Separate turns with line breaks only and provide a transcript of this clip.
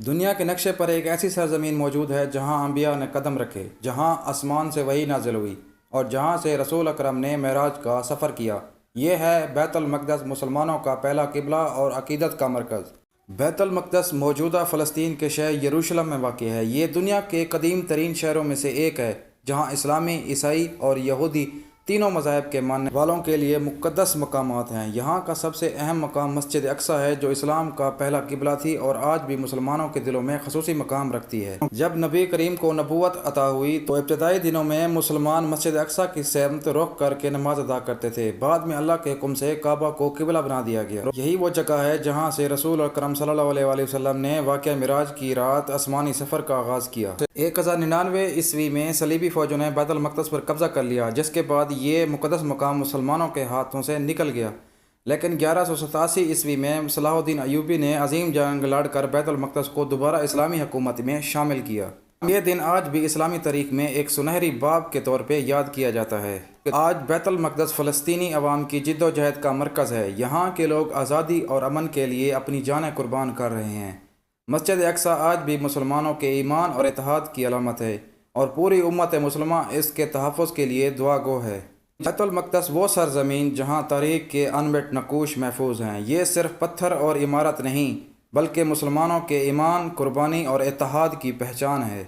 دنیا کے نقشے پر ایک ایسی سرزمین موجود ہے جہاں انبیاء نے قدم رکھے، جہاں آسمان سے وحی نازل ہوئی اور جہاں سے رسول اکرم نے معراج کا سفر کیا۔ یہ ہے بیت المقدس، مسلمانوں کا پہلا قبلہ اور عقیدت کا مرکز۔ بیت المقدس موجودہ فلسطین کے شہر یروشلم میں واقع ہے۔ یہ دنیا کے قدیم ترین شہروں میں سے ایک ہے، جہاں اسلامی، عیسائی اور یہودی تینوں مذاہب کے ماننے والوں کے لیے مقدس مقامات ہیں۔ یہاں کا سب سے اہم مقام مسجد اقصیٰ ہے، جو اسلام کا پہلا قبلہ تھی اور آج بھی مسلمانوں کے دلوں میں خصوصی مقام رکھتی ہے۔ جب نبی کریم کو نبوت عطا ہوئی تو ابتدائی دنوں میں مسلمان مسجد اقصیٰ کی سمت رخ کر کے نماز ادا کرتے تھے۔ بعد میں اللہ کے حکم سے کعبہ کو قبلہ بنا دیا گیا۔ یہی وہ جگہ ہے جہاں سے رسول اکرم صلی اللہ علیہ وآلہ وسلم نے واقعہ معراج کی رات آسمانی سفر کا آغاز کیا۔ 1099 میں صلیبی فوجوں نے بیت المقدس پر قبضہ کر لیا، جس کے بعد یہ مقدس مقام مسلمانوں کے ہاتھوں سے نکل گیا۔ لیکن 1187 میں صلاح الدین ایوبی نے عظیم جنگ لڑ کر بیت المقدس کو دوبارہ اسلامی حکومت میں شامل کیا۔ یہ دن آج بھی اسلامی تاریخ میں ایک سنہری باب کے طور پہ یاد کیا جاتا ہے۔ آج بیت المقدس فلسطینی عوام کی جد و جہد کا مرکز ہے۔ یہاں کے لوگ آزادی اور امن کے لیے اپنی جانیں قربان کر رہے ہیں۔ مسجد اقصیٰ آج بھی مسلمانوں کے ایمان اور اتحاد کی علامت ہے اور پوری امت مسلمہ اس کے تحفظ کے لیے دعا گو ہے۔ بیت المقدس وہ سرزمین جہاں تاریخ کے انمٹ نقوش محفوظ ہیں۔ یہ صرف پتھر اور عمارت نہیں، بلکہ مسلمانوں کے ایمان، قربانی اور اتحاد کی پہچان ہے۔